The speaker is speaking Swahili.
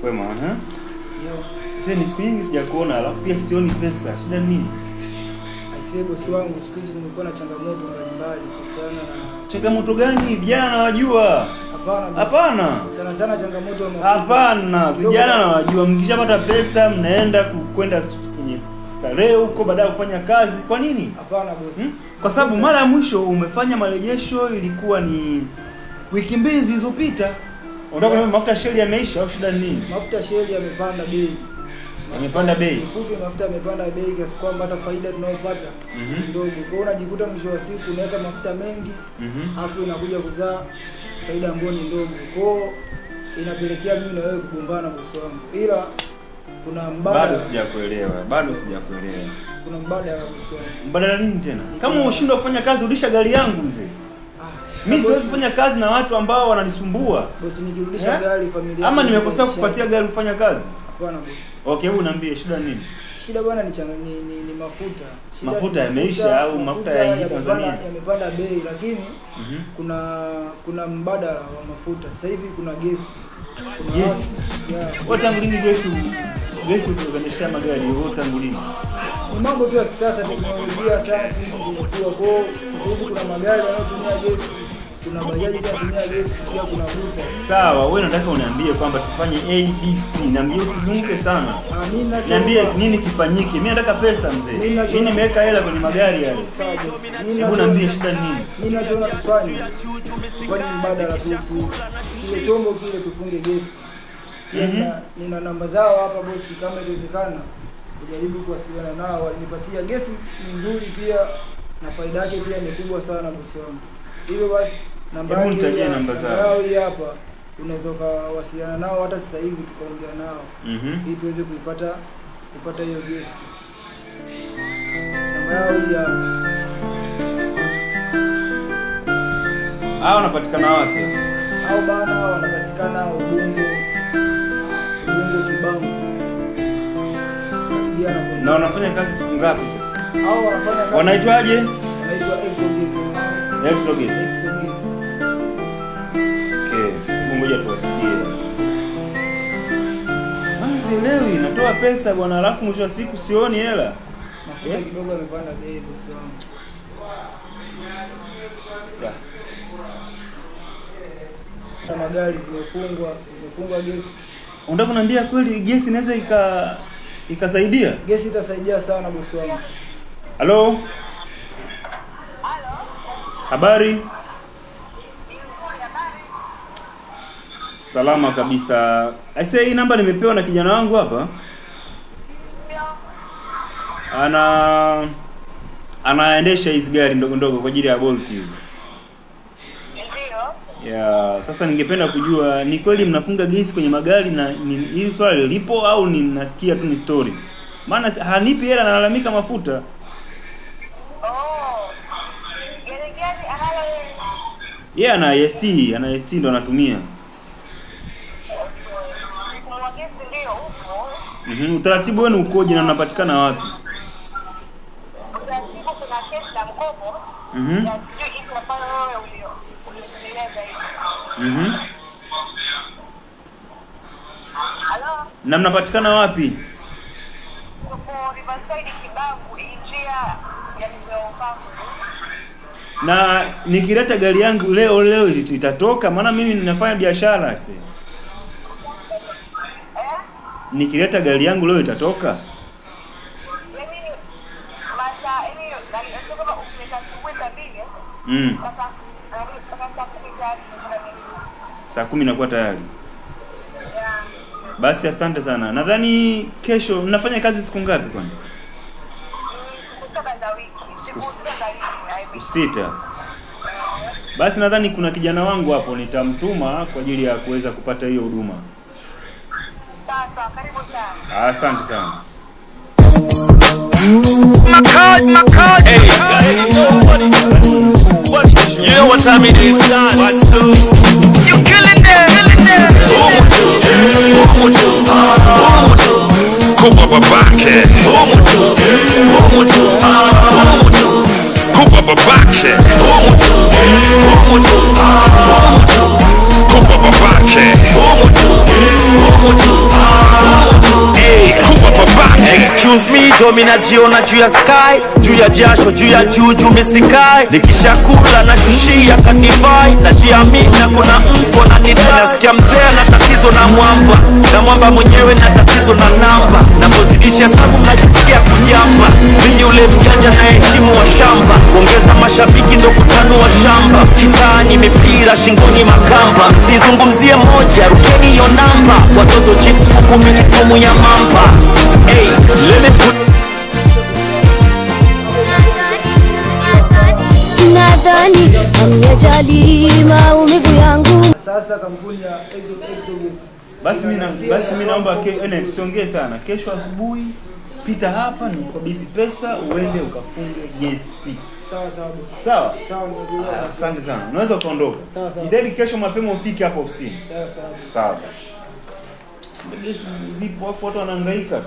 Kwema, Yo. Sasa ni siku nyingi sijakuona, alafu pia sioni pesa. Shida nini? Aisee bosi wangu, siku hizi kumekuwa na changamoto mbalimbali kuhusiana na changamoto gani? Vijana nawajua. Hapana. Sana changamoto ya mafuta. Hapana, vijana nawajua. Mkishapata pesa mnaenda kwenda kwenye starehe huko baada ya kufanya kazi. Kwa nini? Hapana bosi. Kwa sababu mara ya mwisho umefanya marejesho ilikuwa ni wiki 2 zilizopita. Unataka kuniambia mafuta sheli yameisha au shida nini? Mafuta sheli yamepanda bei. Yamepanda bei. Mfupi mafuta yamepanda bei kiasi kwamba hata faida tunayopata ndogo. Kwa hiyo unajikuta mwisho wa siku unaweka mafuta mengi, afu inakuja kuzaa faida ambayo ni ndogo. Kwa hiyo inapelekea mimi na wewe kugombana bosi wangu. Ila kuna mbadala. Bado sijakuelewa. Kuna mbadala bosi wangu. Mbadala nini tena? Kama ushindwa kufanya kazi rudisha gari yangu mzee. Mimi siwezi kufanya kazi na watu ambao wananisumbua. Bosi nikirudisha gari familia. Ama nimekosea kukupatia gari kufanya kazi? Hapana bosi. Okay, hebu niambie shida nini? Shida bwana ni mafuta. Shida mafuta yameisha au mafuta ya Tanzania? Yamepanda bei lakini kuna mbadala wa mafuta. Sasa hivi kuna gesi. Gesi. Wewe tangu lini gesi ukiunganisha magari wewe tangu lini? Ni mambo tu ya kisasa, teknolojia sasa zimekuwa. Kwa sasa hivi kuna magari yanayotumia gesi, kuna bajaji zinatumia gesi, pia kuna buta. Sawa, wewe unataka uniambie kwamba tufanye ABC, niambie usizunguke sana. Niambie nini kifanyike. Mimi nataka pesa mzee. Mimi nimeweka hela kwenye magari yale. Sawa bosi. Hebu niambie shida nini? Mimi nachoona tufanye mbadala tu. Kile chombo kile tufunge gesi. Nina namba zao hapa bosi, kama inawezekana kujaribu kuwasiliana nao. Walinipatia gesi nzuri pia na faida yake pia ni kubwa sana bosi wangu. Hivyo basi namba yake nitajie namba zao hii hapa, unaweza kuwasiliana nao hata sasa hivi tukaongea nao ili tuweze kupata hiyo gesi. Namba yao hii hapa. Hao wanapatikana wapi? Hao bana wanapatikana Ubungo Kibango. Na wanafanya kazi siku ngapi sasa? Hao wanafanya kazi. Wanaitwaje? Wanaitwa Exogas. Okay, ngoja tuwasikie. Sielewi, natoa pesa bwana, alafu mwisho wa siku sioni hela. Mafuta kidogo yamepanda bei bosi wangu. Kama gari zimefungwa gesi. Unataka kuniambia kweli gesi inaweza ikasaidia? Gesi itasaidia sana bosi wangu. Halo? Habari? Salama kabisa. Aisee, hii namba nimepewa na kijana wangu hapa. Anaendesha hizi gari ndogo ndogo kwa ajili ya Bolt hizi. Ya, sasa ningependa kujua ni kweli mnafunga gesi kwenye magari na hili swali lipo au ninasikia tu ni story? Maana hanipi hela, analalamika mafuta. Yeah, ana ST ndo anatumia. Utaratibu wenu ukoje na unapatikana wapi? Utaratibu kuna kesi na mkopo. Ya sijui iko pale wewe ulioeleza hivi. Hello? Na mnapatikana wapi? Tuko Riverside Kibangu, njia ya Mzee. Na nikileta gari yangu leo itatoka, maana mimi ninafanya biashara sasa. Nikileta gari yangu leo itatoka? Saa 10 inakuwa tayari. Basi asante sana. Nadhani kesho mnafanya kazi siku ngapi kwani? Siku 6. Basi nadhani kuna kijana wangu hapo nitamtuma kwa ajili ya kuweza kupata hiyo huduma. Sawa, karibu sana. Asante sana. My card. Hey, you know what time it is? 1, 2. You killing them. Kupa babake. Kupa babake. Kupa babake. jo mimi najiona juu ya sky, juu ya jasho, juu ya juu misikai. Nikishakula na shushia kanivai, najiamini kuna mtu ananidai. Nasikia mzee na tatizo na mwamba mwenyewe na tatizo na namba. Napozidisha hesabu mnajisikia kujamba. Mimi yule mjanja na heshimu wa shamba, kuongeza mashabiki ndo kutanua shamba. Kitani mipira shingoni makamba, msizungumzie moja rukeni hiyo namba. Watoto chips kuku mini sumu ya mamba. Hey, let me put nadhani amejali maumivu yangu. Sasa kampuni ya Exogas. Basi mimi naomba tusiongee sana. Kesho asubuhi pita hapa nikukabidhi pesa uende ukafunge gesi. Sawa boss. Sawa? Sawa nimekuelewa. Asante sana. Unaweza kuondoka. Sawa. Jitahidi kesho mapema ufike hapo ofisini. Sawa. Sawa. Gesi zipo hapo, watu wanahangaika.